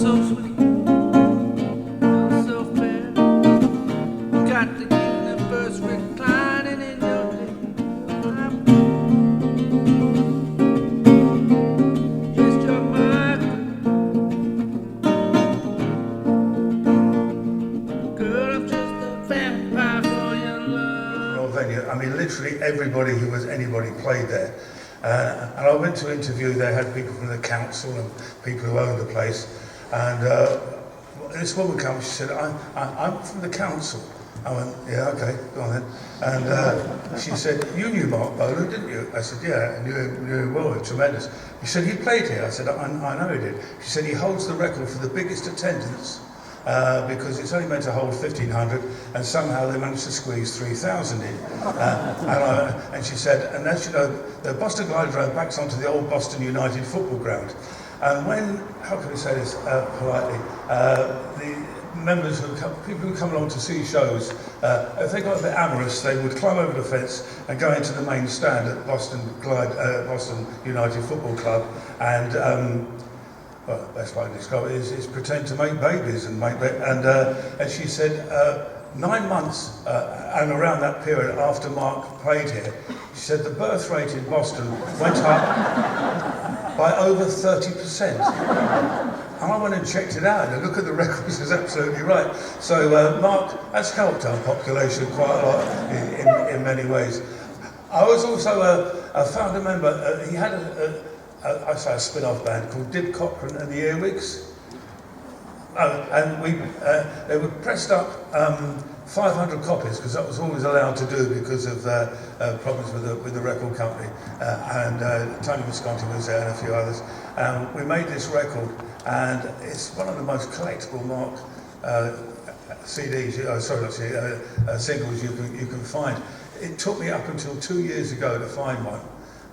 so sweet, you're so fair. You got the universe reclining in your head. Yes, you're my girl. I'm just a vampire for your love. Venue. I mean, literally everybody who was anybody played there. And I went to interview. They had people from the council and people who owned the place. And this woman came. She said, "I'm from the council." I went, "Yeah, okay, go on then." And she said, "You knew Marc Bolan, didn't you?" I said, "Yeah, I knew him well, tremendous." She said, "He played here." I said, I know he did." She said, "He holds the record for the biggest attendance because it's only meant to hold 1,500, and somehow they managed to squeeze 3,000 in." And she said, "And as you know, the Boston Glidodrome backs onto the old Boston United football ground. And when, how can we say this politely, the members who come, people who come along to see shows, if they got a bit amorous, they would climb over the fence and go into the main stand at Boston United Football Club and well, the best way to describe it is pretend to make babies and and she said 9 months and around that period after Marc played here, she said the birth rate in Boston went up by over 30%. And I went and checked it out, and look at the records, is absolutely right. So Marc has helped our population quite a lot in many ways. I was also a founder member. He had a spin-off band called Dib Cochran and the Earwigs. And they were pressed up 500 copies because that was always allowed to do because of problems with the record company. And Tony Visconti was there and a few others. We made this record, and it's one of the most collectible Marc CDs, singles you can find. It took me up until 2 years ago to find one.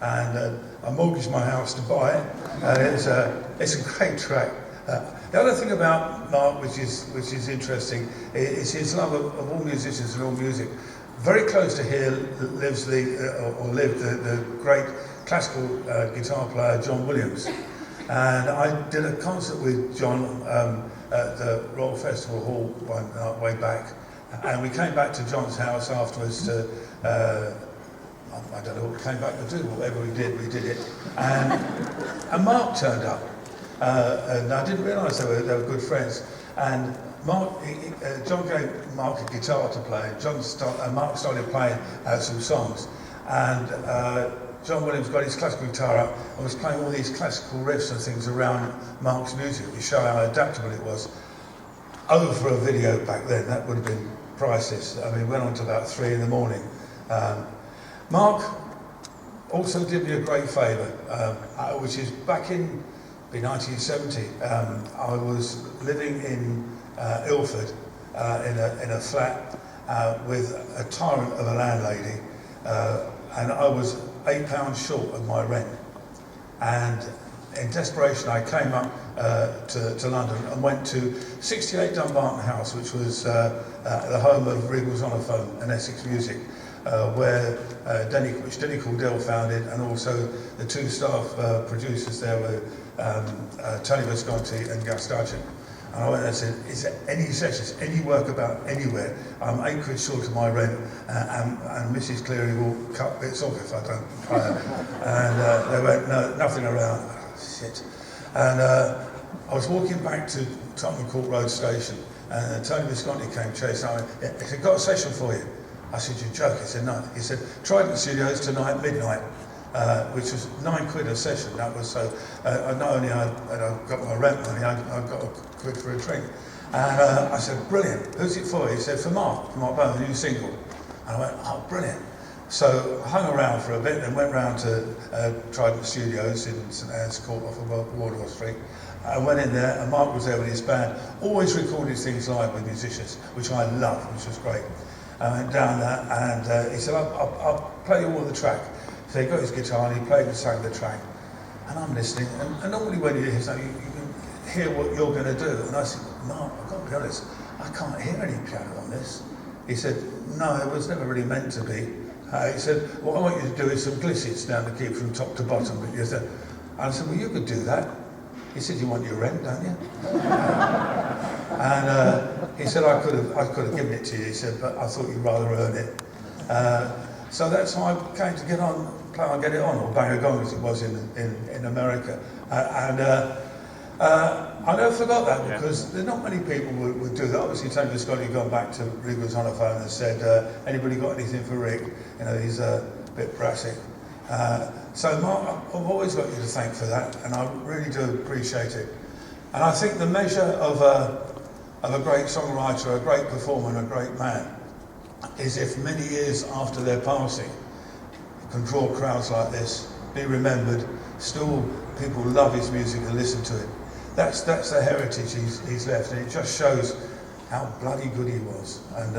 And I mortgaged my house to buy it, and it's a great track. The other thing about Marc, which is interesting, is his love of all musicians and all music. Very close to here lived the great classical guitar player John Williams, and I did a concert with John at the Royal Festival Hall way back, and we came back to John's house afterwards to. I don't know what we came back to do, whatever we did it. And Marc turned up. And I didn't realise they were good friends. And John gave Marc a guitar to play, and Marc started playing some songs. And John Williams got his classical guitar up and was playing all these classical riffs and things around Marc's music to show how adaptable it was. For a video back then, that would have been priceless. I mean, it went on to about 3 in the morning. Marc also did me a great favour, which is back in 1970. I was living in Ilford in a flat with a tyrant of a landlady, and I was £8 short of my rent. And in desperation, I came up to London and went to 68 Dumbarton House, which was the home of Regal Xonophone and Essex Music. Where Denny Cordell founded, and also the 2 staff producers there were Tony Visconti and Gus Dudgeon. And I went there and said, "Is there any sessions, any work about anywhere? I'm £8 short of my rent, and Mrs. Cleary will cut bits off if I don't play it." And they went, "No, nothing around." Oh, shit. And I was walking back to Tottenham Court Road Station, and Tony Visconti came chasing. He said, "Got a session for you." I said, "You're joking." He said, "No." He said, "Trident Studios tonight, midnight," which was £9 a session. That was so. Not only I got my rent money, I got £1 for a drink. And I said, "Brilliant. Who's it for?" He said, "For Marc Bolan, the new single." And I went, "Oh, brilliant." So I hung around for a bit, and went round to Trident Studios in St Anne's Court off of Wardour Street. I went in there, and Marc was there with his band, always recorded things live with musicians, which I loved, which was great. I went down there, and he said, I'll play you all the track. So he got his guitar and he played and sang the track. And I'm listening, and normally when you hear something, you can hear what you're going to do. And I said, "Marc, I've got to be honest, I can't hear any piano on this." He said, "No, it was never really meant to be." He said, "What I want you to do is some glissades down the key from top to bottom." And I said, "Well, you could do that." He said, you want your rent, don't you? And he said, I could have given it to you. He said, but I thought you'd rather earn it. So that's how I came to play on Get It On, or Bang a Gong as it was in America. I never forgot that, because there's not many people would do that. Obviously, Tony Visconti had gone back to Rick, was on the phone and said, anybody got anything for Rick? You know, he's a bit brassy. So Mark, I've always got you to thank for that, and I really do appreciate it. And I think the measure of a great songwriter, a great performer, and a great man is if many years after their passing, you can draw crowds like this, be remembered, still people love his music and listen to it. That's the heritage he's left, and it just shows how bloody good he was. And